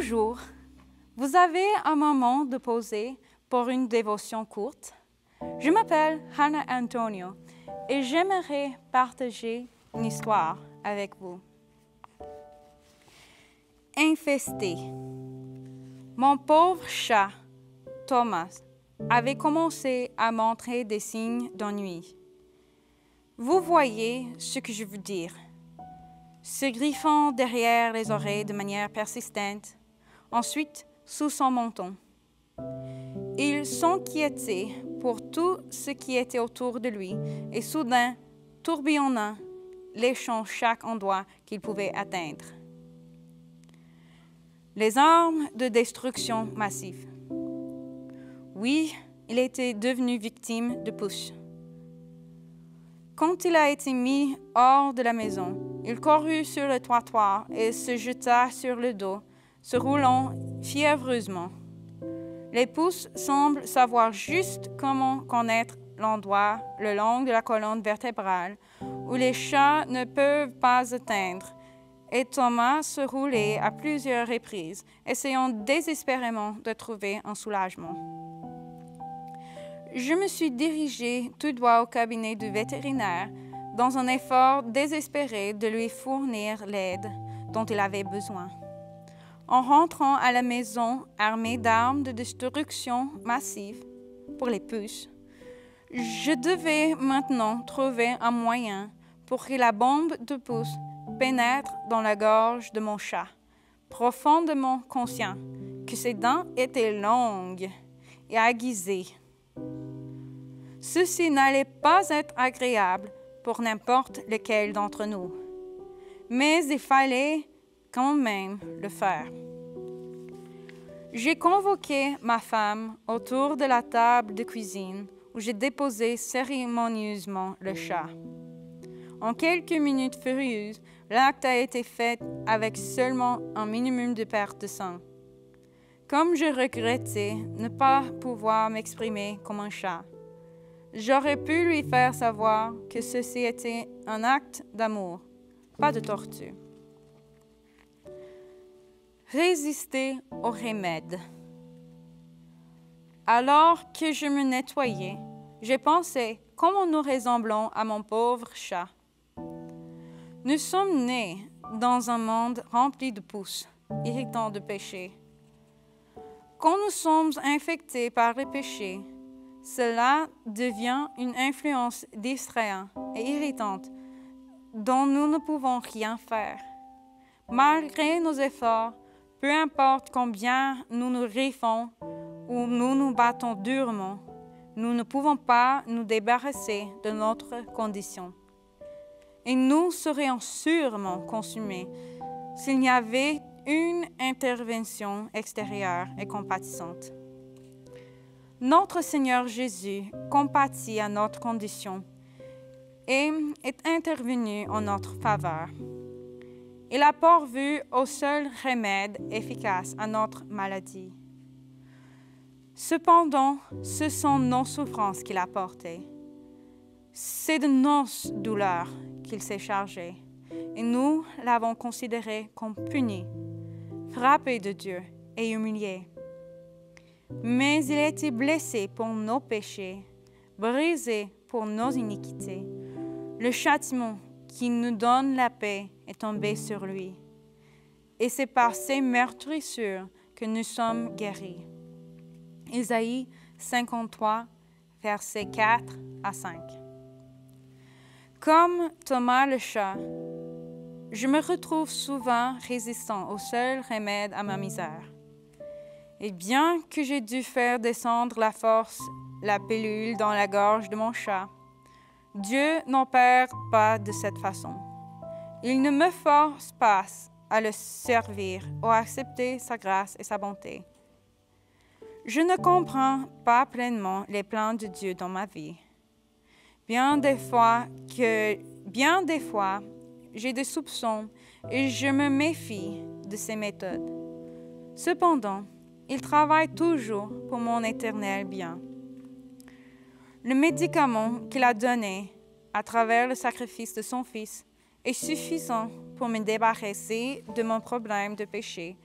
Bonjour, vous avez un moment de poser pour une dévotion courte? Je m'appelle Hannah Antonio et j'aimerais partager une histoire avec vous. Infesté. Mon pauvre chat, Thomas, avait commencé à montrer des signes d'ennui. Vous voyez ce que je veux dire. Se griffant derrière les oreilles de manière persistante, ensuite sous son menton. Il s'inquiétait pour tout ce qui était autour de lui et soudain tourbillonnant, léchant chaque endroit qu'il pouvait atteindre. Les armes de destruction massive. Oui, il était devenu victime de puces. Quand il a été mis hors de la maison, il courut sur le trottoir et se jeta sur le dos, se roulant fiévreusement. Les puces semblent savoir juste comment connaître l'endroit le long de la colonne vertébrale où les chats ne peuvent pas atteindre, et Thomas se roulait à plusieurs reprises, essayant désespérément de trouver un soulagement. Je me suis dirigée tout droit au cabinet du vétérinaire dans un effort désespéré de lui fournir l'aide dont il avait besoin. En rentrant à la maison armée d'armes de destruction massive pour les puces, je devais maintenant trouver un moyen pour que la bombe de puces pénètre dans la gorge de mon chat, profondément conscient que ses dents étaient longues et aiguisées. Ceci n'allait pas être agréable pour n'importe lequel d'entre nous, mais il fallait quand même le faire. J'ai convoqué ma femme autour de la table de cuisine où j'ai déposé cérémonieusement le chat. En quelques minutes furieuses, l'acte a été fait avec seulement un minimum de perte de sang. Comme je regrettais ne pas pouvoir m'exprimer comme un chat, j'aurais pu lui faire savoir que ceci était un acte d'amour, pas de torture. Résister au remède. Alors que je me nettoyais, j'ai pensé comment nous ressemblons à mon pauvre chat. Nous sommes nés dans un monde rempli de puces, irritants de péché. Quand nous sommes infectés par le péché, cela devient une influence distrayante et irritante dont nous ne pouvons rien faire. Malgré nos efforts, peu importe combien nous nous griffons ou nous nous battons durement, nous ne pouvons pas nous débarrasser de notre condition. Et nous serions sûrement consumés s'il y avait une intervention extérieure et compatissante. Notre Seigneur Jésus compatit à notre condition et est intervenu en notre faveur. Il a pourvu au seul remède efficace à notre maladie. Cependant, ce sont nos souffrances qu'il a portées. C'est de nos douleurs qu'il s'est chargé, et nous l'avons considéré comme puni, frappé de Dieu et humilié. Mais il a été blessé pour nos péchés, brisé pour nos iniquités. Le châtiment qui nous donne la paix est tombé sur lui. Et c'est par ses meurtrissures que nous sommes guéris. Isaïe 53, versets 4 à 5. Comme Thomas le chat, je me retrouve souvent résistant au seul remède à ma misère. Et bien que j'ai dû faire descendre la pilule dans la gorge de mon chat, Dieu n'opère pas de cette façon. Il ne me force pas à le servir ou à accepter sa grâce et sa bonté. Je ne comprends pas pleinement les plans de Dieu dans ma vie. Bien des fois, j'ai des soupçons et je me méfie de ses méthodes. Cependant, il travaille toujours pour mon éternel bien. Le médicament qu'il a donné à travers le sacrifice de son Fils est suffisant pour me débarrasser de mon problème de péché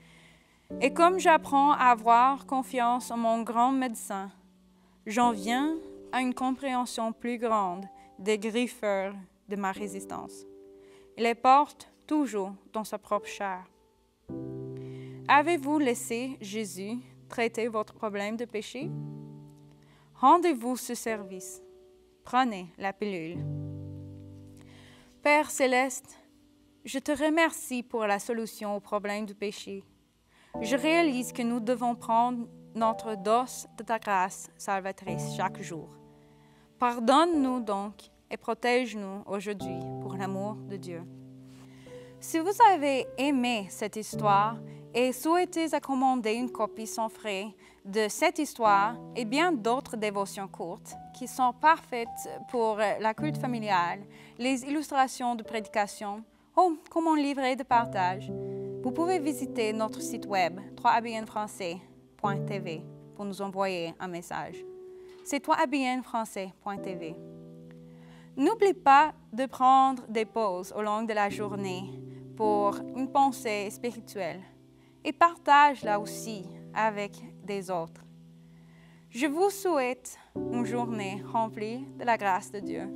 Et comme j'apprends à avoir confiance en mon grand médecin, j'en viens à une compréhension plus grande des griffeurs de ma résistance. Il les porte toujours dans sa propre chair. Avez-vous laissé Jésus traiter votre problème de péché? Rendez-vous ce service. Prenez la pilule. Père céleste, je te remercie pour la solution au problème du péché. Je réalise que nous devons prendre notre dose de ta grâce salvatrice chaque jour. Pardonne-nous donc et protège-nous aujourd'hui pour l'amour de Dieu. Si vous avez aimé cette histoire et souhaitez accommander une copie sans frais de cette histoire et bien d'autres dévotions courtes qui sont parfaites pour la culte familiale, les illustrations de prédication ou comme un livret de partage, vous pouvez visiter notre site web www.abnfrançais.tv pour nous envoyer un message. C'est www.abnfrançais.tv. N'oublie pas de prendre des pauses au long de la journée pour une pensée spirituelle et partage-la aussi avec des autres. Je vous souhaite une journée remplie de la grâce de Dieu.